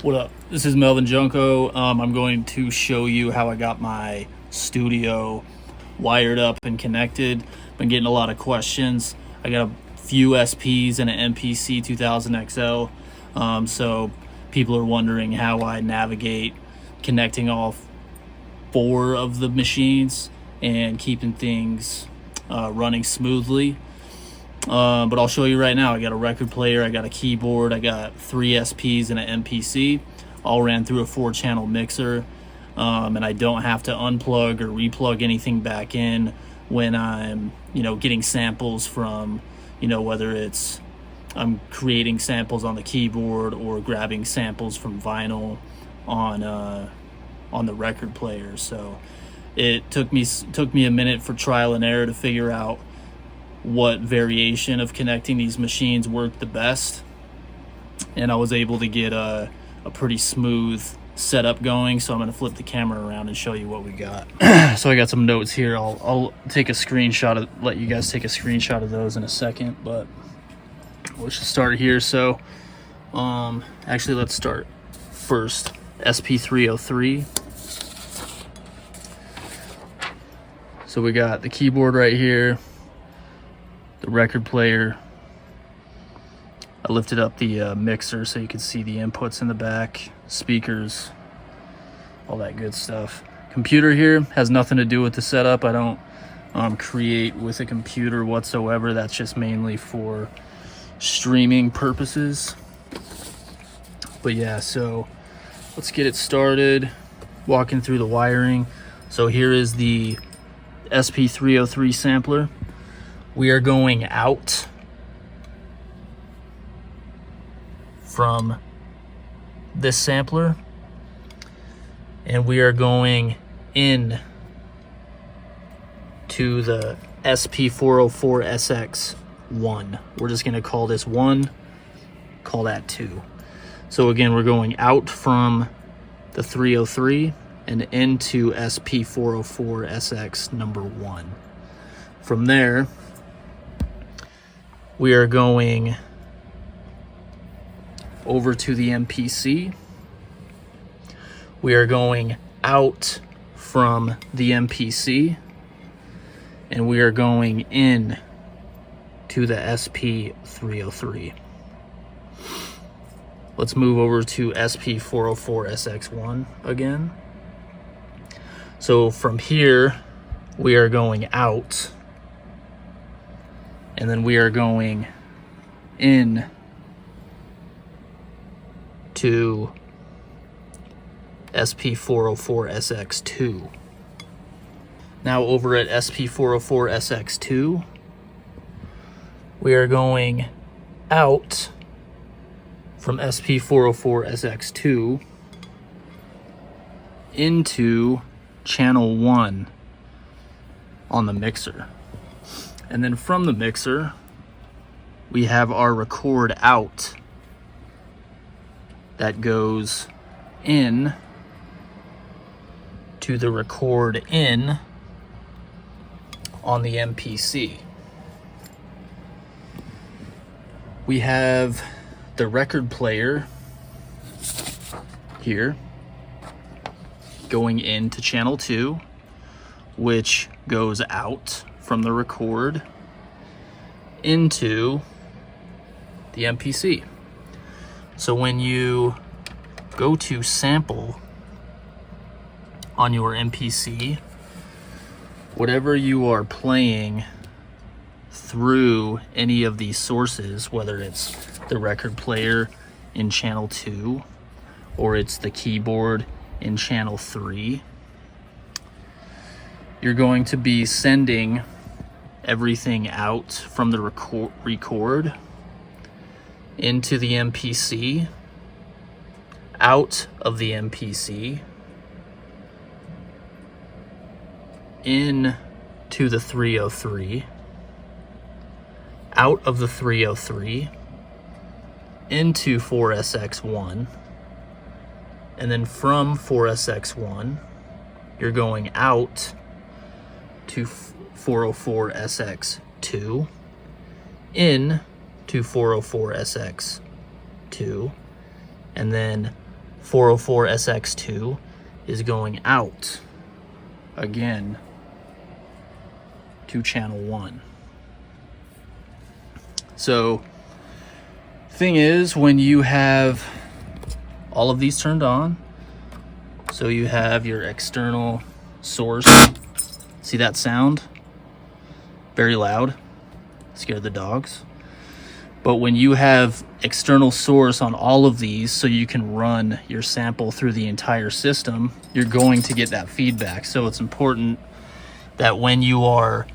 What up? This is Melvin Junko. I'm going to show you how I got my studio wired up and connected. Been getting a lot of questions. I got a few SPs and an MPC 2000XL. So people are wondering how I navigate connecting all four of the machines and keeping things running smoothly. But I'll show you right now. I got a record player, I got a keyboard, I got 3 SPs and an MPC, all ran through a 4-channel mixer, and I don't have to unplug or replug anything back in when I'm, getting samples from, whether it's I'm creating samples on the keyboard or grabbing samples from vinyl on the record player. So it took me a minute for trial and error to figure out what variation of connecting these machines worked the best, and I was able to get a pretty smooth setup going. So I'm going to flip the camera around and show you what we got. So I got some notes here. I'll take a screenshot let you guys take a screenshot of those in a second, but let's just start here. So actually, let's start first. SP-303. So we got the keyboard right here, the record player. I lifted up the mixer so you can see the inputs in the back, speakers, all that good stuff. Computer here has nothing to do with the setup. I don't create with a computer whatsoever. That's just mainly for streaming purposes. But yeah, so let's get it started, walking through the wiring. So here is the SP-303 sampler. We are going out from this sampler, and we are going in to the SP-404SX 1. We're just going to call this 1, call that 2. So again, we're going out from the 303 and into SP-404SX number 1. From there, we are going over to the MPC. We are going out from the MPC, and we are going in to the SP-303. Let's move over to SP-404SX1 again. So from here, we are going out, and then we are going in to SP-404SX2. Now over at SP-404SX2, we are going out from SP-404SX2 into channel 1 on the mixer. And then from the mixer, we have our record out that goes in to the record in on the MPC. We have the record player here going into channel 2, which goes out from the record into the MPC. So when you go to sample on your MPC, whatever you are playing through any of these sources, whether it's the record player in channel 2 or it's the keyboard in channel 3, you're going to be sending everything out from the record into the MPC, out of the MPC, in to the 303, out of the 303, into 4SX1, and then from 4SX1, you're going out to 404SX2, in to 404SX2, and then SP-404SX2 is going out again to channel 1. So thing is, when you have all of these turned on, so you have your external source, see that sound? Very loud, scared the dogs. But when you have external source on all of these, so you can run your sample through the entire system, you're going to get that feedback. So it's important that when you are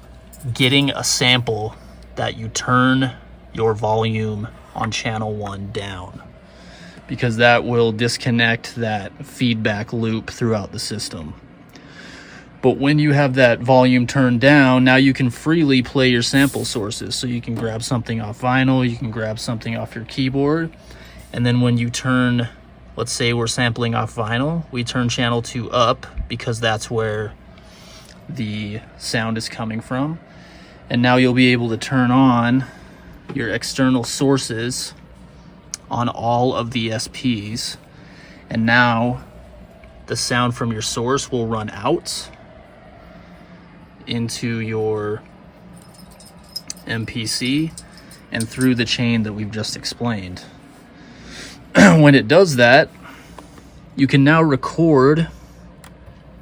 getting a sample, that you turn your volume on channel 1 down, because that will disconnect that feedback loop throughout the system. But when you have that volume turned down, now you can freely play your sample sources. So you can grab something off vinyl, you can grab something off your keyboard, and then when you turn, let's say we're sampling off vinyl, we turn channel 2 up because that's where the sound is coming from. And now you'll be able to turn on your external sources on all of the SPs, and now the sound from your source will run out into your MPC and through the chain that we've just explained. When it does that, you can now record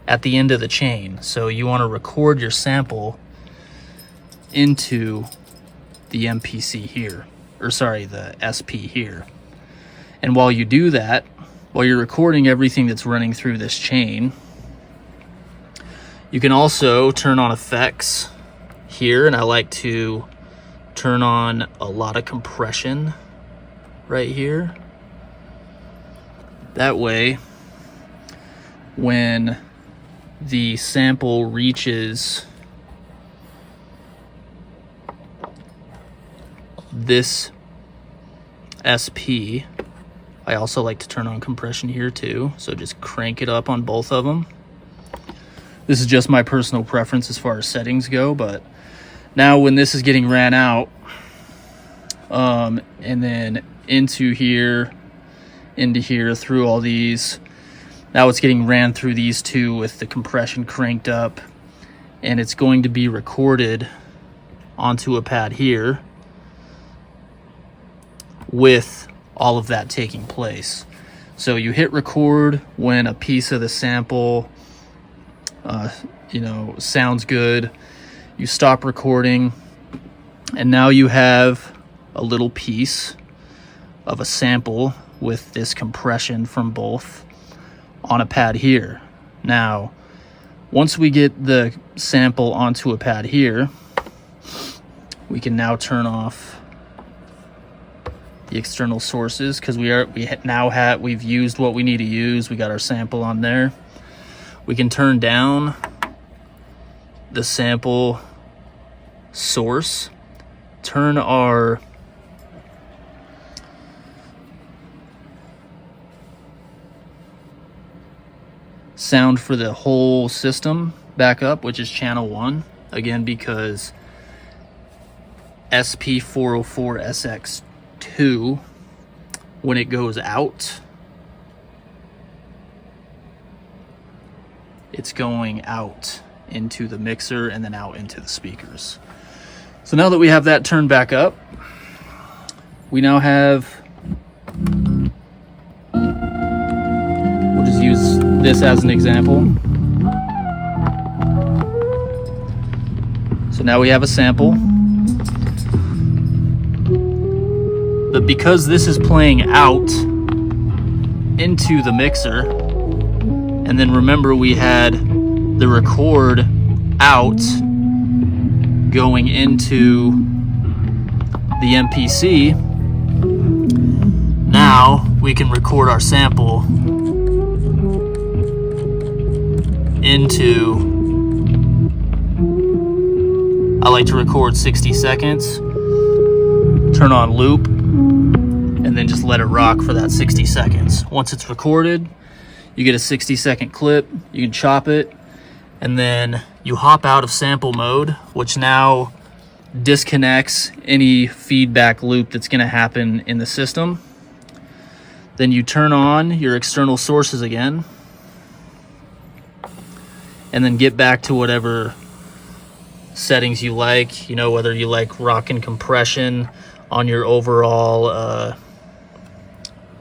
at the end of the chain. So you want to record your sample into the MPC here, or sorry, the SP here. And while you do that, while you're recording everything that's running through this chain, you can also turn on effects here, and I like to turn on a lot of compression right here. That way, when the sample reaches this SP, I also like to turn on compression here too, so just crank it up on both of them. This is just my personal preference as far as settings go, but now when this is getting ran out, and then into here, through all these, now it's getting ran through these two with the compression cranked up, and it's going to be recorded onto a pad here with all of that taking place. So you hit record when a piece of the sample sounds good. You stop recording, and now you have a little piece of a sample with this compression from both on a pad here. Now, once we get the sample onto a pad here, we can now turn off the external sources, because we've used what we need to use. We got our sample on there. We can turn down the sample source, turn our sound for the whole system back up, which is channel 1, again, because SP-404SX2, when it goes out, it's going out into the mixer and then out into the speakers. So now that we have that turned back up, we now have, we'll just use this as an example. So now we have a sample, but because this is playing out into the mixer, and then remember we had the record out going into the MPC, now we can record our sample into, I like to record 60 seconds, turn on loop, and then just let it rock for that 60 seconds. Once it's recorded, you get a 60-second clip, you can chop it, and then you hop out of sample mode, which now disconnects any feedback loop that's gonna happen in the system. Then you turn on your external sources again, and then get back to whatever settings you like, you know, whether you like rock and compression on your overall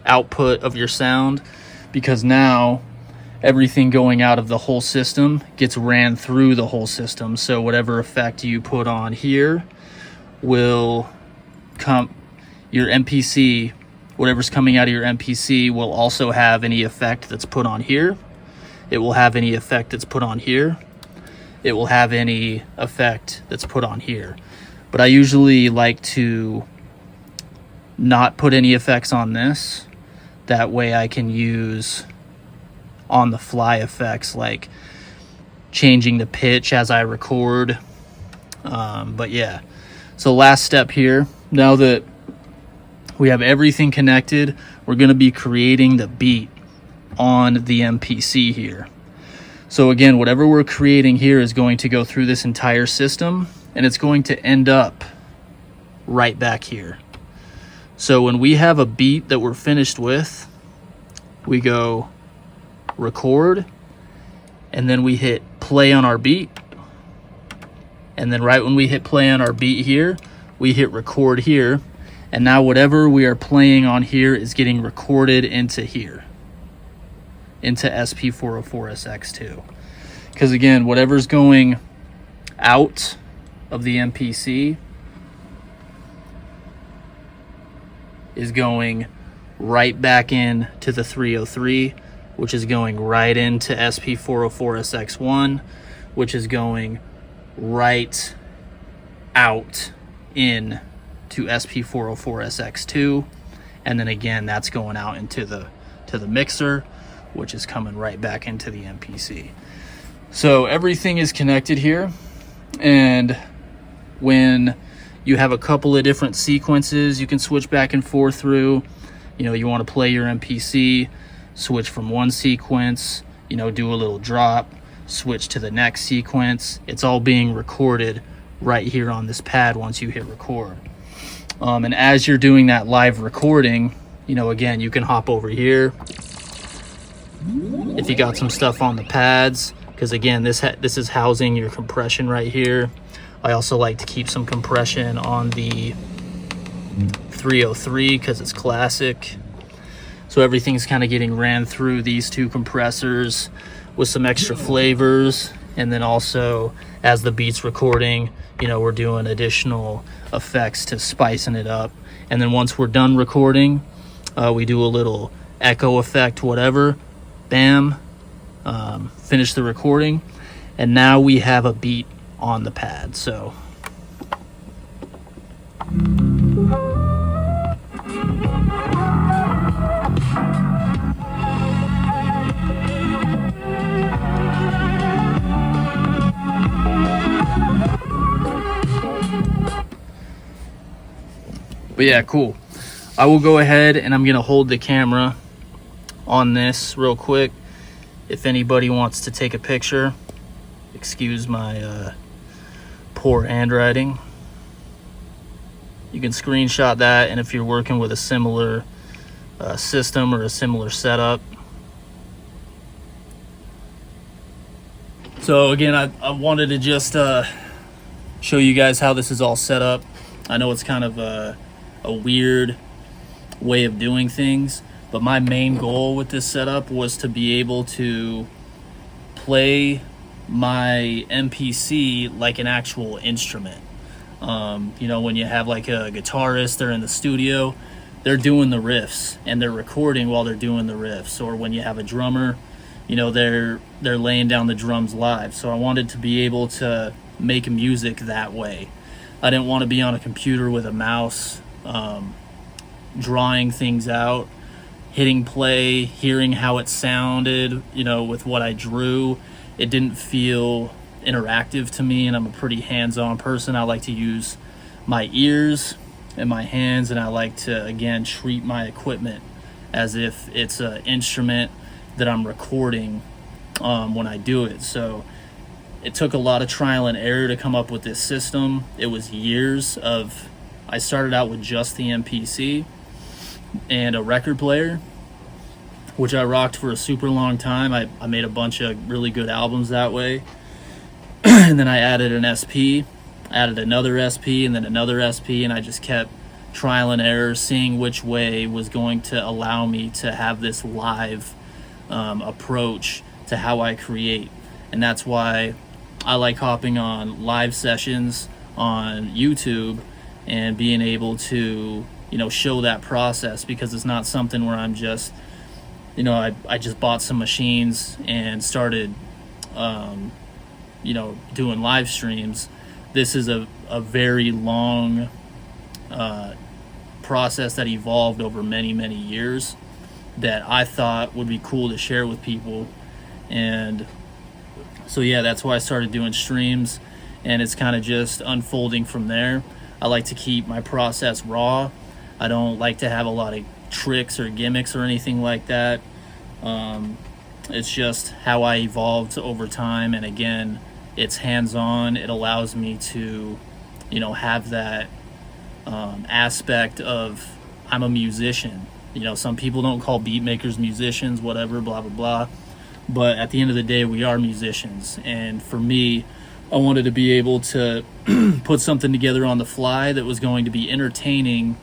output of your sound, because now everything going out of the whole system gets ran through the whole system. So whatever effect you put on here will come, your MPC, whatever's coming out of your MPC will also have any effect that's put on here. It will have any effect that's put on here. It will have any effect that's put on here. But I usually like to not put any effects on this. That way I can use on the fly effects, like changing the pitch as I record. But yeah, so last step here, now that we have everything connected, we're going to be creating the beat on the MPC here. So again, whatever we're creating here is going to go through this entire system, and it's going to end up right back here. So when we have a beat that we're finished with, we go record, and then we hit play on our beat. And then right when we hit play on our beat here, we hit record here. And now whatever we are playing on here is getting recorded into here, into SP-404SX too. Because again, whatever's going out of the MPC is going right back in to the 303, which is going right into SP-404SX1, which is going right out in to SP-404SX2, and then again that's going out into the mixer, which is coming right back into the MPC. So everything is connected here, and when you have a couple of different sequences you can switch back and forth through, you know, you want to play your MPC, switch from one sequence, you know, do a little drop, switch to the next sequence. It's all being recorded right here on this pad once you hit record. And as you're doing that live recording, you know, again, you can hop over here if you got some stuff on the pads, because again, this is housing your compression right here. I also like to keep some compression on the 303 because it's classic. So everything's kind of getting ran through these two compressors with some extra flavors. And then also as the beat's recording, you know, we're doing additional effects to spicing it up. And then once we're done recording, we do a little echo effect, whatever, bam, finish the recording, and now we have a beat on the pad. So but yeah, cool. I will go ahead and I'm gonna hold the camera on this real quick. If anybody wants to take a picture, excuse my poor handwriting, you can screenshot that. And if you're working with a similar system or a similar setup. So again, I wanted to just show you guys how this is all set up. I know it's kind of a weird way of doing things, but my main goal with this setup was to be able to play my MPC like an actual instrument. You know, when you have like a guitarist, they're in the studio, they're doing the riffs and they're recording while they're doing the riffs. Or when you have a drummer, you know, they're laying down the drums live. So I wanted to be able to make music that way. I didn't want to be on a computer with a mouse, drawing things out, hitting play, hearing how it sounded, you know, with what I drew. It didn't feel interactive to me, and I'm a pretty hands-on person. I like to use my ears and my hands, and I like to, again, treat my equipment as if it's an instrument that I'm recording when I do it. So it took a lot of trial and error to come up with this system. It was years of, I started out with just the MPC and a record player, which I rocked for a super long time. I made a bunch of really good albums that way. And then I added an SP, added another SP, and then another SP, and I just kept trial and error, seeing which way was going to allow me to have this live approach to how I create. And that's why I like hopping on live sessions on YouTube and being able to, show that process, because it's not something where I'm just, I just bought some machines and started, doing live streams. This is a very long process that evolved over many, many years that I thought would be cool to share with people. And so, yeah, that's why I started doing streams, and it's kind of just unfolding from there. I like to keep my process raw. I don't like to have a lot of tricks or gimmicks or anything like that. It's just how I evolved over time, and again, it's hands-on. It allows me to, have that aspect of I'm a musician. Some people don't call beat makers musicians, whatever, blah, blah, blah. But at the end of the day, we are musicians. And for me, I wanted to be able to put something together on the fly that was going to be entertaining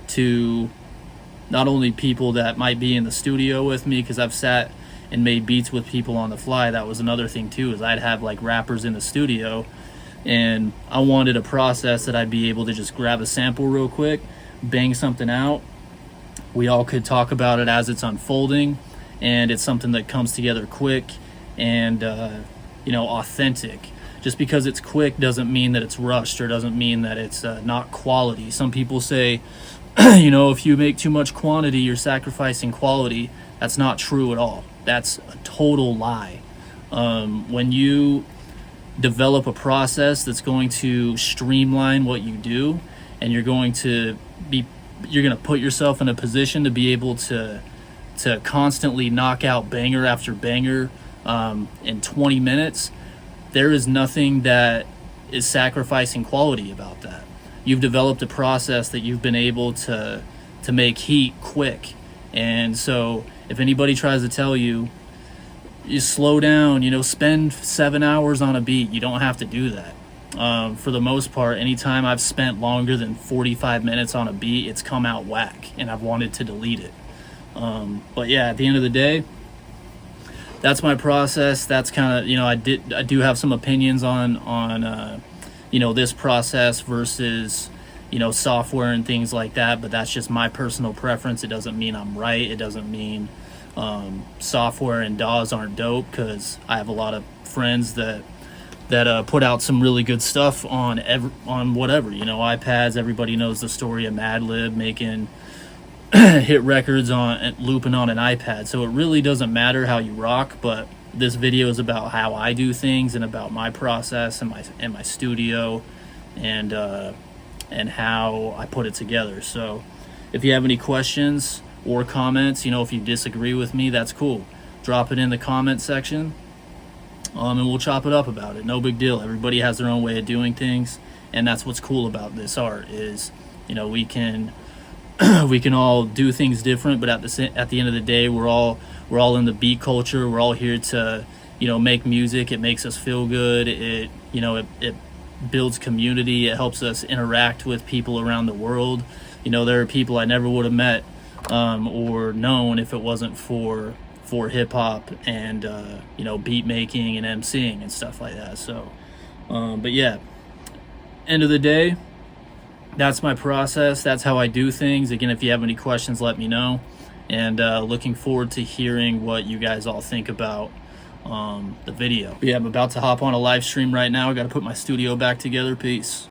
to not only people that might be in the studio with me, because I've sat and made beats with people on the fly. That was another thing too, is I'd have like rappers in the studio, and I wanted a process that I'd be able to just grab a sample real quick, bang something out. We all could talk about it as it's unfolding, and it's something that comes together quick and authentic. Just because it's quick doesn't mean that it's rushed, or doesn't mean that it's not quality. Some people say, if you make too much quantity, you're sacrificing quality. That's not true at all. That's a total lie. When you develop a process that's going to streamline what you do, and you're going to put yourself in a position to be able to constantly knock out banger after banger in 20 minutes, there is nothing that is sacrificing quality about that. You've developed a process that you've been able to make heat quick. And so if anybody tries to tell you, you slow down, spend 7 hours on a beat, you don't have to do that. For the most part, anytime I've spent longer than 45 minutes on a beat, it's come out whack, and I've wanted to delete it. But yeah, at the end of the day, that's my process. That's kind of, I do have some opinions on this process versus, software and things like that, but that's just my personal preference. It doesn't mean I'm right. It doesn't mean software and DAWs aren't dope, because I have a lot of friends that put out some really good stuff on whatever, iPads. Everybody knows the story of Madlib making hit records on looping on an iPad. So it really doesn't matter how you rock, but this video is about how I do things and about my process and my studio and how I put it together. So if you have any questions or comments, if you disagree with me, that's cool. Drop it in the comment section, and we'll chop it up about it. No big deal. Everybody has their own way of doing things, and that's what's cool about this art is, we can all do things different, but at the end of the day, we're all in the beat culture. We're all here to make music. It makes us feel good. It builds community. It helps us interact with people around the world. There are people I never would have met or known if it wasn't for hip hop and beat making and MCing and stuff like that. So but yeah, end of the day, that's my process. That's how I do things. Again, if you have any questions, let me know. And looking forward to hearing what you guys all think about the video. But yeah, I'm about to hop on a live stream right now. I got to put my studio back together. Peace.